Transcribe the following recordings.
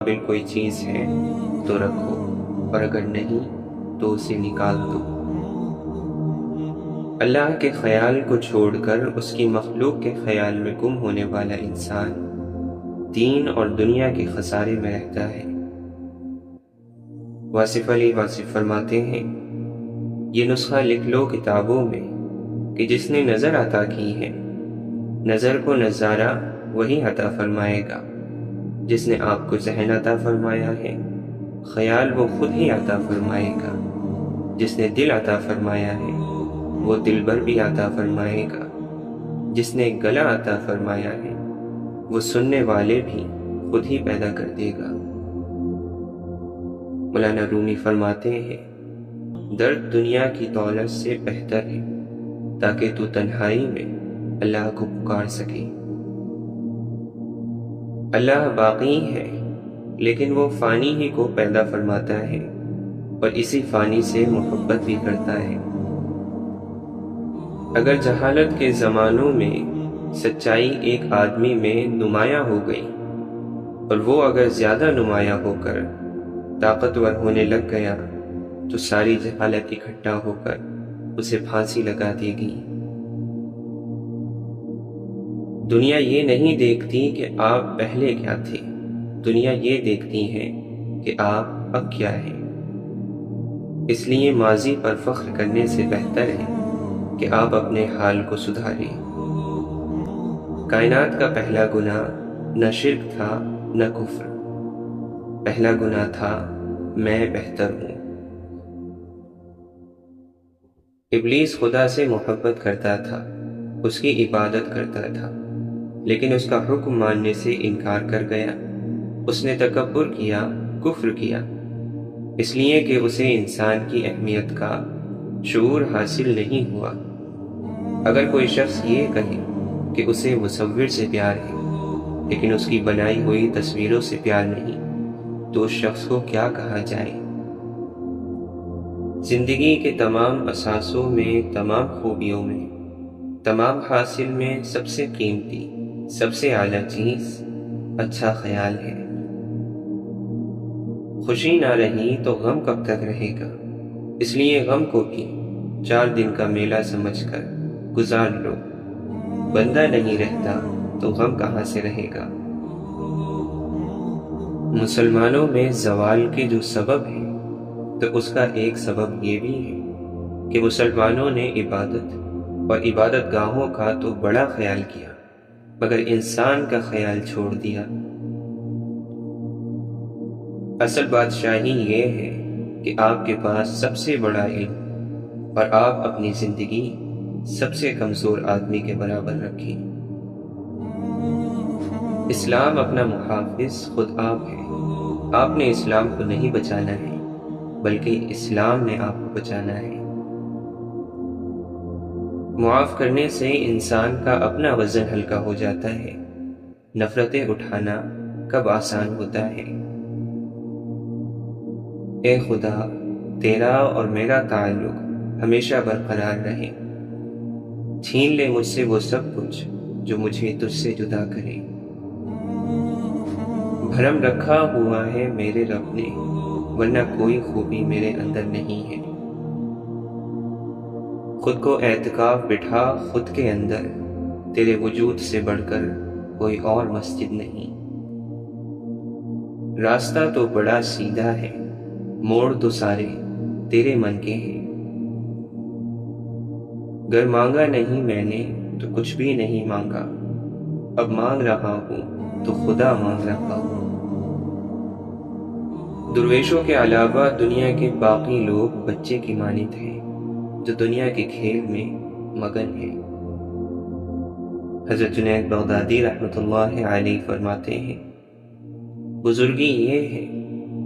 قابل کوئی چیز ہے تو رکھو، اور اگر نہیں تو اسے نکال دو۔ اللہ کے خیال کو چھوڑ کر اس کی مخلوق کے خیال میں گم ہونے والا انسان دین اور دنیا کے خسارے میں رہتا ہے۔ واصف علی واصف فرماتے ہیں، یہ نسخہ لکھ لو کتابوں میں کہ جس نے نظر عطا کی ہے، نظر کو نظارہ وہی عطا فرمائے گا۔ جس نے آپ کو ذہن عطا فرمایا ہے، خیال وہ خود ہی عطا فرمائے گا۔ جس نے دل عطا فرمایا ہے، وہ دل بھر بھی عطا فرمائے گا۔ جس نے گلا عطا فرمایا ہے، وہ سننے والے بھی خود ہی پیدا کر دے گا۔ مولانا رومی فرماتے ہیں، درد دنیا کی دولت سے بہتر ہے تاکہ تو تنہائی میں اللہ کو پکار سکے۔ اللہ باقی ہے لیکن وہ فانی ہی کو پیدا فرماتا ہے اور اسی فانی سے محبت بھی کرتا ہے۔ اگر جہالت کے زمانوں میں سچائی ایک آدمی میں نمایاں ہو گئی اور وہ اگر زیادہ نمایاں ہو کر طاقتور ہونے لگ گیا تو ساری جہالت اکٹھا ہو کر اسے پھانسی لگا دے گی۔ دنیا یہ نہیں دیکھتی کہ آپ پہلے کیا تھے، دنیا یہ دیکھتی ہے کہ آپ اب کیا ہیں۔ اس لیے ماضی پر فخر کرنے سے بہتر ہے کہ آپ اپنے حال کو سدھاریں۔ کائنات کا پہلا گناہ نہ شرک تھا نہ کفر، پہلا گناہ تھا میں بہتر ہوں۔ ابلیس خدا سے محبت کرتا تھا، اس کی عبادت کرتا تھا، لیکن اس کا حکم ماننے سے انکار کر گیا۔ اس نے تکبر کیا، کفر کیا، اس لیے کہ اسے انسان کی اہمیت کا شعور حاصل نہیں ہوا۔ اگر کوئی شخص یہ کہے کہ اسے مصور سے پیار ہے لیکن اس کی بنائی ہوئی تصویروں سے پیار نہیں، تو اس شخص کو کیا کہا جائے؟ زندگی کے تمام اثاثوں میں، تمام خوبیوں میں، تمام حاصل میں سب سے قیمتی، سب سے اعلیٰ چیز اچھا خیال ہے۔ خوشی نہ رہی تو غم کب تک رہے گا؟ اس لیے غم کو بھی 4 دن کا میلہ سمجھ کر گزار لو۔ بندہ نہیں رہتا تو غم کہاں سے رہے گا؟ مسلمانوں میں زوال کے جو سبب ہیں تو اس کا ایک سبب یہ بھی ہے کہ مسلمانوں نے عبادت اور عبادت گاہوں کا تو بڑا خیال کیا مگر انسان کا خیال چھوڑ دیا۔ اصل بادشاہی یہ ہے کہ آپ کے پاس سب سے بڑا علم اور آپ اپنی زندگی سب سے کمزور آدمی کے برابر رکھیں۔ اسلام اپنا محافظ خود آپ ہے۔ آپ نے اسلام کو نہیں بچانا ہے بلکہ اسلام نے آپ کو بچانا ہے۔ معاف کرنے سے انسان کا اپنا وزن ہلکا ہو جاتا ہے، نفرتیں اٹھانا کب آسان ہوتا ہے۔ اے خدا، تیرا اور میرا تعلق ہمیشہ برقرار رہے۔ چھین لے مجھ سے وہ سب کچھ جو مجھے تجھ سے جدا کرے۔ بھرم رکھا ہوا ہے میرے رب نے، ورنہ کوئی خوبی میرے اندر نہیں ہے۔ خود کو اعتکاف بٹھا خود کے اندر، تیرے وجود سے بڑھ کر کوئی اور مسجد نہیں۔ راستہ تو بڑا سیدھا ہے، موڑ تو سارے تیرے من کے ہیں۔ گر مانگا نہیں میں نے تو کچھ بھی نہیں مانگا، اب مانگ رہا ہوں تو خدا مانگ رہا ہوں۔ درویشوں کے علاوہ دنیا کے باقی لوگ بچے کی مانند ہیں جو دنیا کے کھیل میں مگن ہیں۔ حضرت جنید بغدادی رحمۃ اللہ علیہ فرماتے ہیں، بزرگی یہ ہے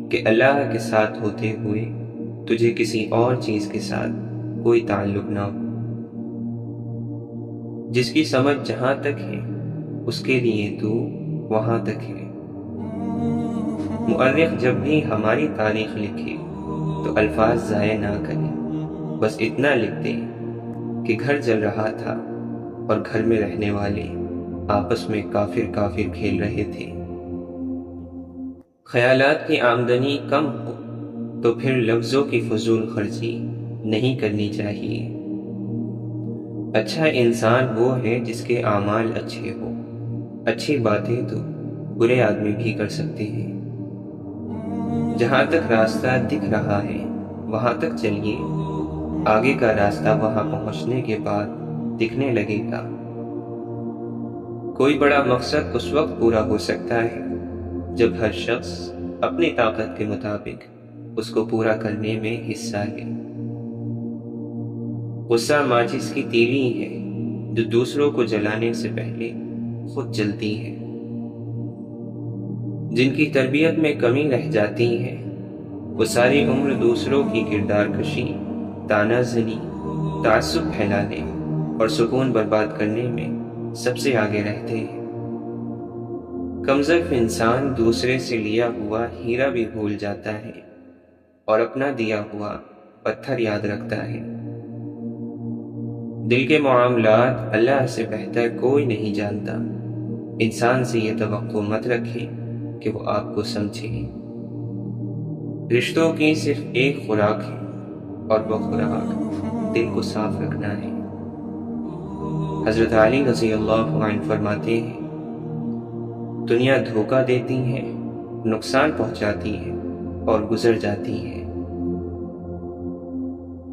کہ اللہ کے ساتھ ہوتے ہوئے تجھے کسی اور چیز کے ساتھ کوئی تعلق نہ ہو۔ جس کی سمجھ جہاں تک ہے اس کے لیے تو وہاں تک ہے۔ مؤرخ جب بھی ہماری تاریخ لکھے تو الفاظ ضائع نہ کرے، بس اتنا لکھ دے کہ گھر جل رہا تھا اور گھر میں رہنے والے آپس میں کافر کافر کھیل رہے تھے۔ خیالات کی آمدنی کم ہو تو پھر لفظوں کی فضول خرچی نہیں کرنی چاہیے۔ اچھا انسان وہ ہے جس کے اعمال اچھے ہو۔ اچھی باتیں تو برے آدمی بھی کر سکتے ہیں۔ جہاں تک راستہ دکھ رہا ہے وہاں تک چلیے، آگے کا راستہ وہاں پہنچنے کے بعد دکھنے لگے گا۔ کوئی بڑا مقصد اس وقت پورا ہو سکتا ہے جب ہر شخص اپنی طاقت کے مطابق اس کو پورا کرنے میں حصہ لے۔ غصہ ماچس کی تیلی ہے جو دوسروں کو جلانے سے پہلے خود جلتی ہے۔ جن کی تربیت میں کمی رہ جاتی ہے وہ ساری عمر دوسروں کی کردار کشی، طعنہ زنی، تعصب پھیلانے اور سکون برباد کرنے میں سب سے آگے رہتے ہیں۔ کمزرف انسان دوسرے سے لیا ہوا ہیرا بھی بھول جاتا ہے اور اپنا دیا ہوا پتھر یاد رکھتا ہے۔ دل کے معاملات اللہ سے بہتر کوئی نہیں جانتا۔ انسان سے یہ توقع مت رکھیں کہ وہ آپ کو سمجھے۔ رشتوں کی صرف ایک خوراک ہے اور وہ خوراک دل کو صاف رکھنا ہے۔ حضرت علی رضی اللہ عنہ فرماتے ہیں، دنیا دھوکہ دیتی ہے، نقصان پہنچاتی ہے اور گزر جاتی ہے۔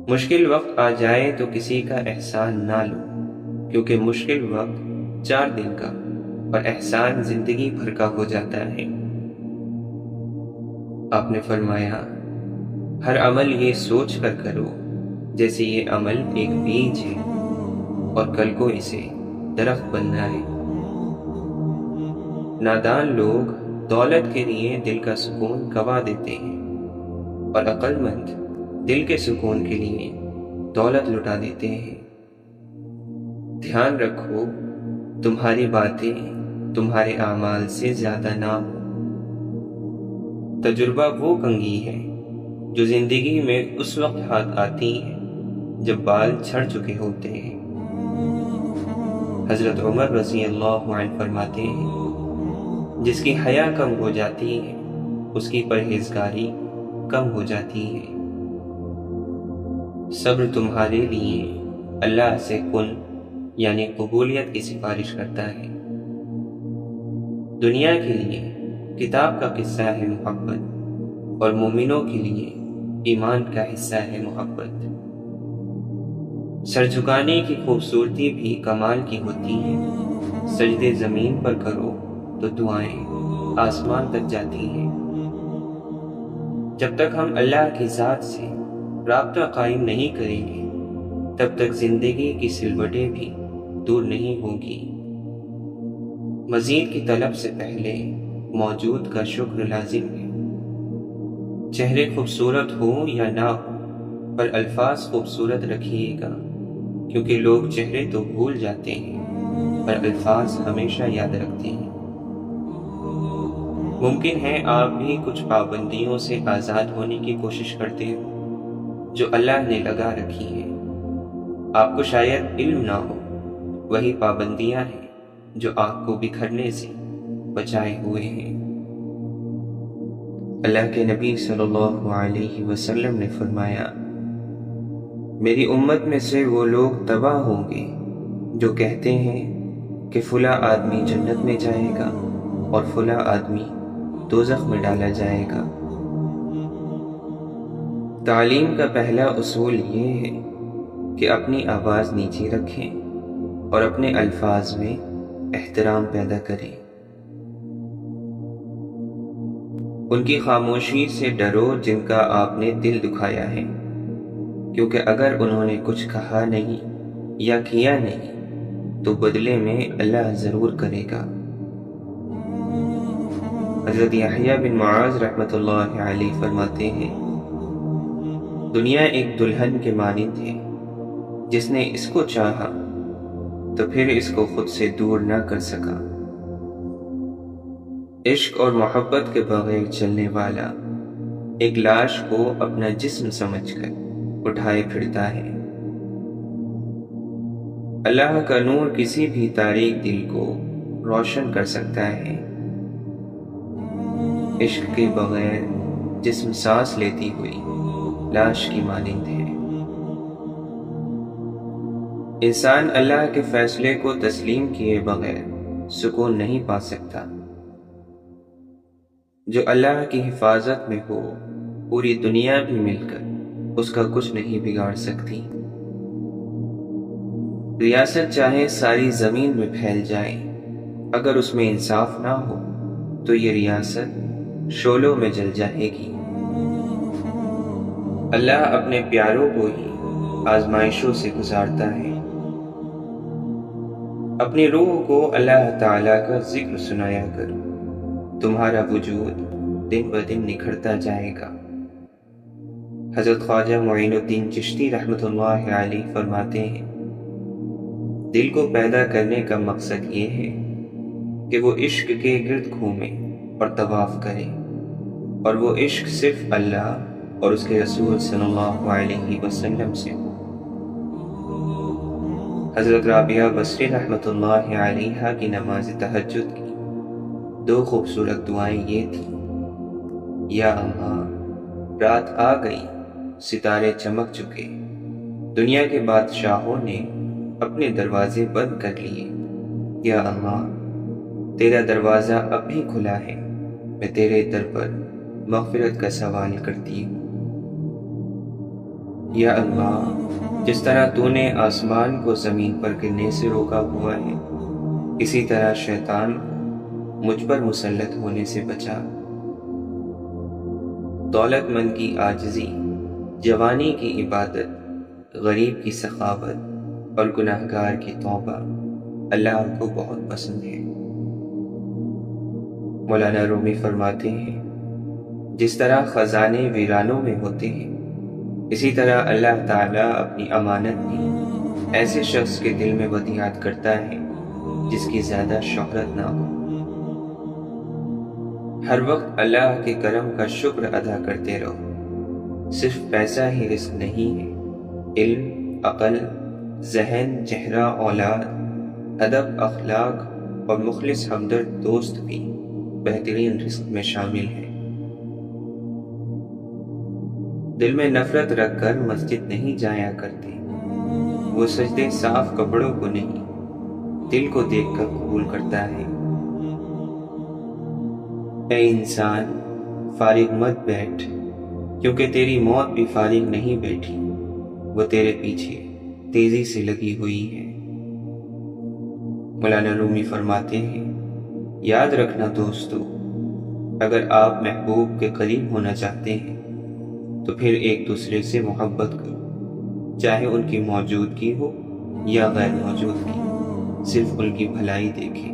مشکل وقت آ جائے تو کسی کا احسان نہ لو، کیونکہ مشکل وقت 4 دن کا اور احسان زندگی بھر کا ہو جاتا ہے۔ آپ نے فرمایا، ہر عمل یہ سوچ کر کرو جیسے یہ عمل ایک بیج ہے اور کل کو اسے درخت بننا ہے۔ نادان لوگ دولت کے لیے دل کا سکون گوا دیتے ہیں اور عقل مند دل کے سکون کے لیے دولت لٹا دیتے ہیں۔ دھیان رکھو تمہاری باتیں تمہارے اعمال سے زیادہ نہ ہو۔ تجربہ وہ کنگھی ہے جو زندگی میں اس وقت ہاتھ آتی ہے جب بال جھڑ چکے ہوتے ہیں۔ حضرت عمر رضی اللہ عنہ فرماتے ہیں، جس کی حیا کم ہو جاتی ہے اس کی پرہیزگاری کم ہو جاتی ہے۔ صبر تمہارے لیے اللہ سے کن یعنی قبولیت کی سفارش کرتا ہے۔ دنیا کے لیے کتاب کا قصہ ہے محبت اور مومنوں کے لیے ایمان کا حصہ ہے محبت۔ سر جھکانے کی خوبصورتی بھی کمال کی ہوتی ہے۔ سجدے زمین پر کرو تو دعائیں آسمان تک جاتی ہیں۔ جب تک ہم اللہ کی ذات سے رابطہ قائم نہیں کریں گے تب تک زندگی کی سلوٹیں بھی دور نہیں ہوں گی۔ مزید کی طلب سے پہلے موجود کا شکر لازم ہے۔ چہرے خوبصورت ہوں یا نہ ہوں پر الفاظ خوبصورت رکھیے گا، کیونکہ لوگ چہرے تو بھول جاتے ہیں پر الفاظ ہمیشہ یاد رکھتے ہیں۔ ممکن ہے آپ بھی کچھ پابندیوں سے آزاد ہونے کی کوشش کرتے ہو جو اللہ نے لگا رکھی ہیں۔ آپ کو شاید علم نہ ہو، وہی پابندیاں ہیں جو آپ کو بکھرنے سے بچائے ہوئے ہیں۔ اللہ کے نبی صلی اللہ علیہ وسلم نے فرمایا، میری امت میں سے وہ لوگ تباہ ہوں گے جو کہتے ہیں کہ فلاں آدمی جنت میں جائے گا اور فلاں آدمی دوزخ میں ڈالا جائے گا۔ تعلیم کا پہلا اصول یہ ہے کہ اپنی آواز نیچی رکھیں اور اپنے الفاظ میں احترام پیدا کریں۔ ان کی خاموشی سے ڈرو جن کا آپ نے دل دکھایا ہے، کیونکہ اگر انہوں نے کچھ کہا نہیں یا کیا نہیں تو بدلے میں اللہ ضرور کرے گا۔ حضرت یحییٰ بن معاذ رحمۃ اللہ علیہ فرماتے ہیں، دنیا ایک دلہن کے مانند ہے، جس نے اس کو چاہا تو پھر اس کو خود سے دور نہ کر سکا۔ عشق اور محبت کے بغیر چلنے والا ایک لاش کو اپنا جسم سمجھ کر اٹھائے پھرتا ہے۔ اللہ کا نور کسی بھی تاریک دل کو روشن کر سکتا ہے۔ عشق کے بغیر جسم سانس لیتی ہوئی لاش کی مانند ہے۔ انسان اللہ کے فیصلے کو تسلیم کیے بغیر سکون نہیں پا سکتا۔ جو اللہ کی حفاظت میں ہو، پوری دنیا بھی مل کر اس کا کچھ نہیں بگاڑ سکتی۔ ریاست چاہے ساری زمین میں پھیل جائے، اگر اس میں انصاف نہ ہو تو یہ ریاست شعلوں میں جل جائے گی۔ اللہ اپنے پیاروں کو ہی آزمائشوں سے گزارتا ہے۔ اپنی روح کو اللہ تعالیٰ کا ذکر سنایا کرو، تمہارا وجود دن بدن نکھرتا جائے گا۔ حضرت خواجہ معین الدین چشتی رحمۃ اللہ علیہ فرماتے ہیں، دل کو پیدا کرنے کا مقصد یہ ہے کہ وہ عشق کے گرد گھومے اور طواف کرے، اور وہ عشق صرف اللہ اور اس کے رسول صلی اللہ علیہ وسلم سے ہو۔ حضرت رابعہ بصری رحمۃ اللہ علیہ کی نماز تہجد کی دو خوبصورت دعائیں یہ تھیں: یا اللہ، رات آ گئی، ستارے چمک چکے، دنیا کے بادشاہوں نے اپنے دروازے بند کر لیے، یا اللہ، تیرا دروازہ اب بھی کھلا ہے، میں تیرے در پر مغفرت کا سوال کرتی ہوں۔ یا اللہ، جس طرح تو نے آسمان کو زمین پر گرنے سے روکا ہوا ہے، اسی طرح شیطان مجھ پر مسلط ہونے سے بچا۔ دولت مند کی عاجزی، جوانی کی عبادت، غریب کی سخاوت اور گناہگار کی توبہ اللہ کو بہت پسند ہے۔ مولانا رومی فرماتے ہیں، جس طرح خزانے ویرانوں میں ہوتے ہیں، اسی طرح اللہ تعالیٰ اپنی امانت بھی ایسے شخص کے دل میں ودیعت کرتا ہے جس کی زیادہ شہرت نہ ہو۔ ہر وقت اللہ کے کرم کا شکر ادا کرتے رہو۔ صرف پیسہ ہی رزق نہیں ہے، علم، عقل، ذہن، چہرہ، اولاد، ادب، اخلاق اور مخلص ہمدرد دوست بھی بہترین رزق میں شامل ہیں۔ دل میں نفرت رکھ کر مسجد نہیں جایا کرتے، وہ سجدے صاف کپڑوں کو نہیں، دل کو دیکھ کر قبول کرتا ہے۔ اے انسان، فارغ مت بیٹھ، کیونکہ تیری موت بھی فارغ نہیں بیٹھی، وہ تیرے پیچھے تیزی سے لگی ہوئی ہے۔ مولانا رومی فرماتے ہیں، یاد رکھنا دوستو، اگر آپ محبوب کے قریب ہونا چاہتے ہیں تو پھر ایک دوسرے سے محبت کرو، چاہے ان کی موجودگی ہو یا غیر موجودگی، صرف ان کی بھلائی دیکھیں۔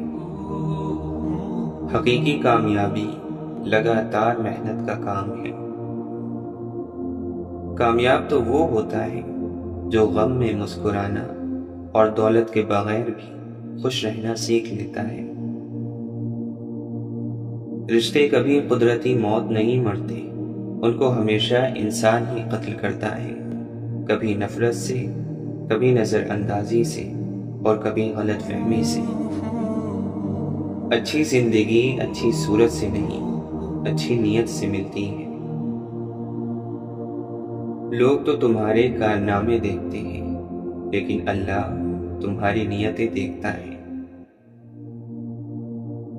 حقیقی کامیابی لگاتار محنت کا کام ہے۔ کامیاب تو وہ ہوتا ہے جو غم میں مسکرانا اور دولت کے بغیر بھی خوش رہنا سیکھ لیتا ہے۔ رشتے کبھی قدرتی موت نہیں مرتے، ان کو ہمیشہ انسان ہی قتل کرتا ہے، کبھی نفرت سے، کبھی نظر اندازی سے اور کبھی غلط فہمی سے۔ اچھی زندگی اچھی صورت سے نہیں، اچھی نیت سے ملتی ہے۔ لوگ تو تمہارے کارنامے دیکھتے ہیں، لیکن اللہ تمہاری نیتیں دیکھتا ہے۔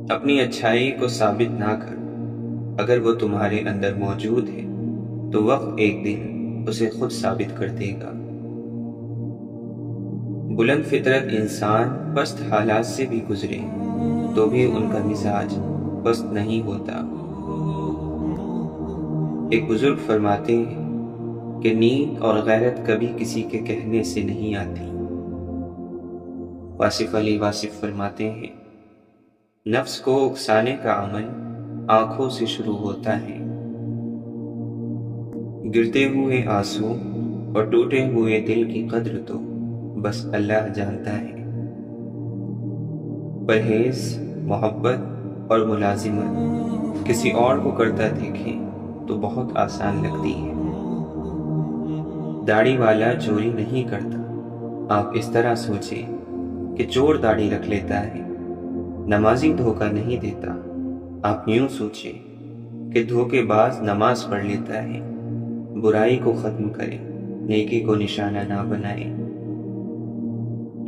اپنی اچھائی کو ثابت نہ کرو، اگر وہ تمہارے اندر موجود ہے تو وقت ایک دن اسے خود ثابت کر دے گا۔ بلند فطرت انسان پست حالات سے بھی گزرے تو بھی ان کا مزاج پست نہیں ہوتا۔ ایک بزرگ فرماتے ہیں کہ نیند اور غیرت کبھی کسی کے کہنے سے نہیں آتی۔ واصف علی واصف فرماتے ہیں، نفس کو اکسانے کا عمل آنکھوں سے شروع ہوتا ہے۔ گرتے ہوئے آنسو اور ٹوٹے ہوئے دل کی قدر تو بس اللہ جانتا ہے۔ پرہیز، محبت اور ملازمت کسی اور کو کرتا دیکھیں تو بہت آسان لگتی ہے۔ داڑھی والا چوری نہیں کرتا، آپ اس طرح سوچیں کہ چور داڑھی رکھ لیتا ہے۔ نمازی دھوکہ نہیں دیتا، آپ یوں سوچیں کہ دھوکے باز نماز پڑھ لیتا ہے، برائی کو ختم کرے، نیکی کو نشانہ نہ بنائے۔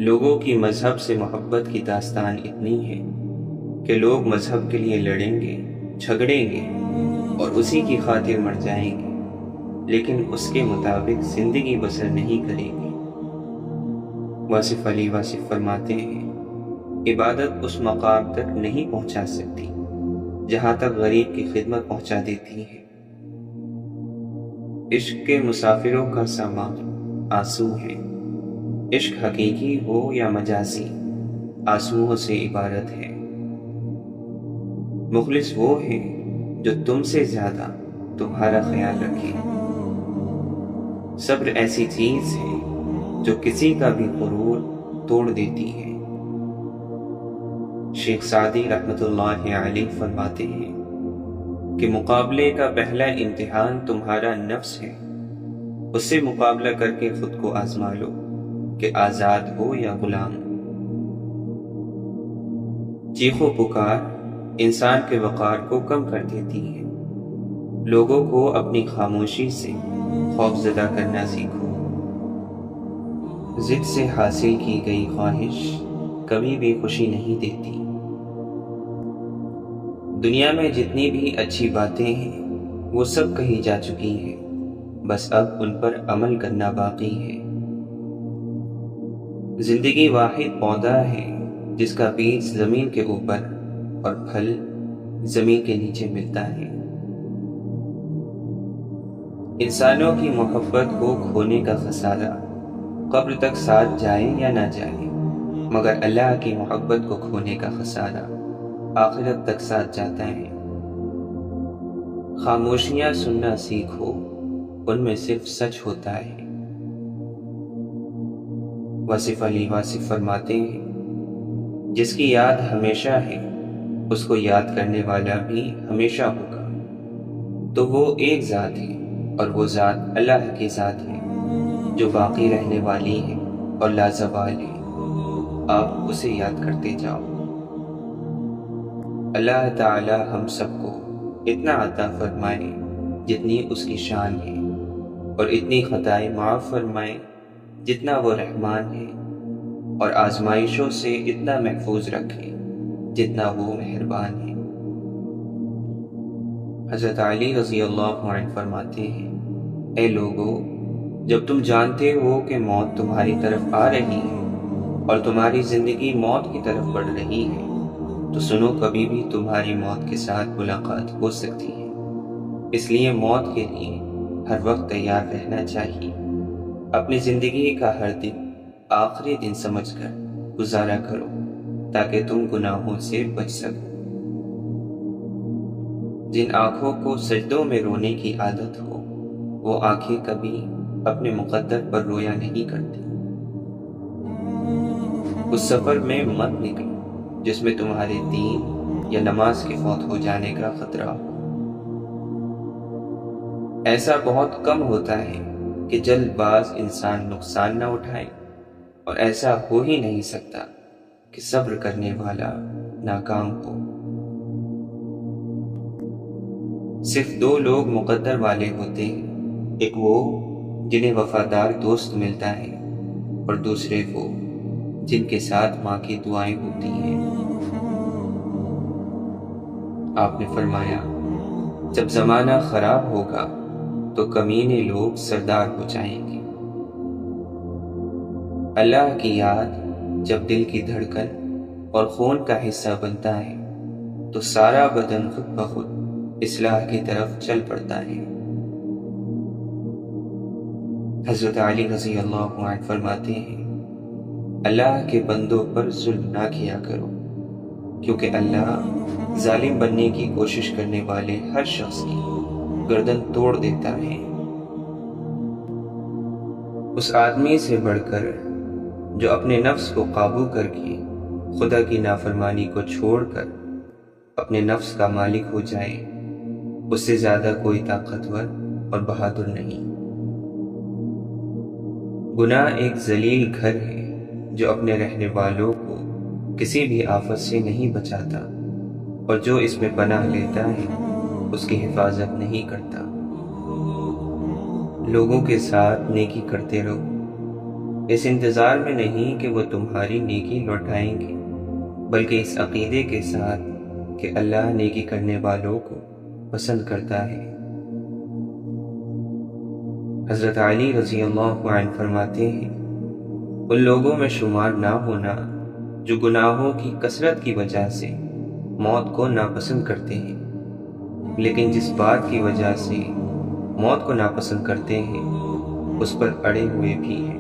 لوگوں کی مذہب سے محبت کی داستان اتنی ہے کہ لوگ مذہب کے لیے لڑیں گے، جھگڑیں گے اور اسی کی خاطر مر جائیں گے، لیکن اس کے مطابق زندگی بسر نہیں کریں گے۔ واصف علی واصف فرماتے ہیں، عبادت اس مقام تک نہیں پہنچا سکتی جہاں تک غریب کی خدمت پہنچا دیتی ہے۔ عشق کے مسافروں کا سامان آنسو ہے، عشق حقیقی ہو یا مجازی، آنسوؤں سے عبارت ہے۔ مخلص وہ ہے جو تم سے زیادہ تمہارا خیال رکھے۔ صبر ایسی چیز ہے جو کسی کا بھی غرور توڑ دیتی ہے۔ شیخ سعدی رحمۃ اللہ علیہ فرماتے ہیں کہ مقابلے کا پہلا امتحان تمہارا نفس ہے، اس سے مقابلہ کر کے خود کو آزما لو کہ آزاد ہو یا غلام۔ چیخ و پکار انسان کے وقار کو کم کر دیتی ہے۔ لوگوں کو اپنی خاموشی سے خوف زدہ کرنا سیکھو۔ ضد سے حاصل کی گئی خواہش کبھی بھی خوشی نہیں دیتی۔ دنیا میں جتنی بھی اچھی باتیں ہیں وہ سب کہی جا چکی ہیں، بس اب ان پر عمل کرنا باقی ہے۔ زندگی واحد پودا ہے جس کا بیج زمین کے اوپر اور پھل زمین کے نیچے ملتا ہے۔ انسانوں کی محبت کو کھونے کا خسارہ قبر تک ساتھ جائے یا نہ جائے، مگر اللہ کی محبت کو کھونے کا خسارہ آخرت تک ساتھ جاتا ہے۔ خاموشیاں سننا سیکھو، ان میں صرف سچ ہوتا ہے۔ واصف علی واصف فرماتے ہیں، جس کی یاد ہمیشہ ہے اس کو یاد کرنے والا بھی ہمیشہ ہوگا، تو وہ ایک ذات ہے اور وہ ذات اللہ کی ذات ہے جو باقی رہنے والی ہے اور لازوال ہے۔ آپ اسے یاد کرتے جاؤ۔ اللہ تعالی ہم سب کو اتنا عطا فرمائے جتنی اس کی شان ہے، اور اتنی خطائیں معاف فرمائے جتنا وہ رحمان ہے، اور آزمائشوں سے اتنا محفوظ رکھے جتنا وہ مہربان ہے۔ حضرت علی رضی اللہ عنہ فرماتے ہیں، اے لوگو، جب تم جانتے ہو کہ موت تمہاری طرف آ رہی ہے اور تمہاری زندگی موت کی طرف بڑھ رہی ہے، تو سنو، کبھی بھی تمہاری موت کے ساتھ ملاقات ہو سکتی ہے، اس لیے موت کے لیے ہر وقت تیار رہنا چاہیے۔ اپنی زندگی کا ہر دن آخری دن سمجھ کر گزارا کرو تاکہ تم گناہوں سے بچ سکو۔ جن آنکھوں کو سجدوں میں رونے کی عادت ہو، وہ آنکھیں کبھی اپنے مقدر پر رویا نہیں کرتی۔ اس سفر میں مت نکلو جس میں تمہارے دین یا نماز کے فوت ہو جانے کا خطرہ ہو۔ ایسا بہت کم ہوتا ہے کہ جلد باز انسان نقصان نہ اٹھائے، اور ایسا ہو ہی نہیں سکتا کہ صبر کرنے والا ناکام ہو۔ صرف دو لوگ مقدر والے ہوتے ہیں، ایک وہ جنہیں وفادار دوست ملتا ہے، اور دوسرے وہ جن کے ساتھ ماں کی دعائیں ہوتی ہیں۔ آپ نے فرمایا، جب زمانہ خراب ہوگا تو کمینے لوگ سردار ہو جائیں گے۔ اللہ کی یاد جب دل کی دھڑکن اور خون کا حصہ بنتا ہے تو سارا بدن خود بخود اصلاح کی طرف چل پڑتا ہے۔ حضرت علی رضی اللہ عنہ فرماتے ہیں، اللہ کے بندوں پر ظلم نہ کیا کرو، کیونکہ اللہ ظالم بننے کی کوشش کرنے والے ہر شخص کی گردن توڑ دیتا ہے۔ اس آدمی سے بڑھ کر جو اپنے نفس کو قابو کر کے خدا کی نافرمانی کو چھوڑ کر اپنے نفس کا مالک ہو جائے، اس سے زیادہ کوئی طاقتور اور بہادر نہیں۔ گناہ ایک ذلیل گھر ہے جو اپنے رہنے والوں کو کسی بھی آفت سے نہیں بچاتا، اور جو اس میں پناہ لیتا ہے اس کی حفاظت نہیں کرتا۔ لوگوں کے ساتھ نیکی کرتے رہو، اس انتظار میں نہیں کہ وہ تمہاری نیکی لوٹائیں گے، بلکہ اس عقیدے کے ساتھ کہ اللہ نیکی کرنے والوں کو پسند کرتا ہے۔ حضرت علی رضی اللہ عنہ فرماتے ہیں، ان لوگوں میں شمار نہ ہونا جو گناہوں کی کثرت کی وجہ سے موت کو ناپسند کرتے ہیں، لیکن جس بات کی وجہ سے موت کو ناپسند کرتے ہیں اس پر اڑے ہوئے بھی ہیں۔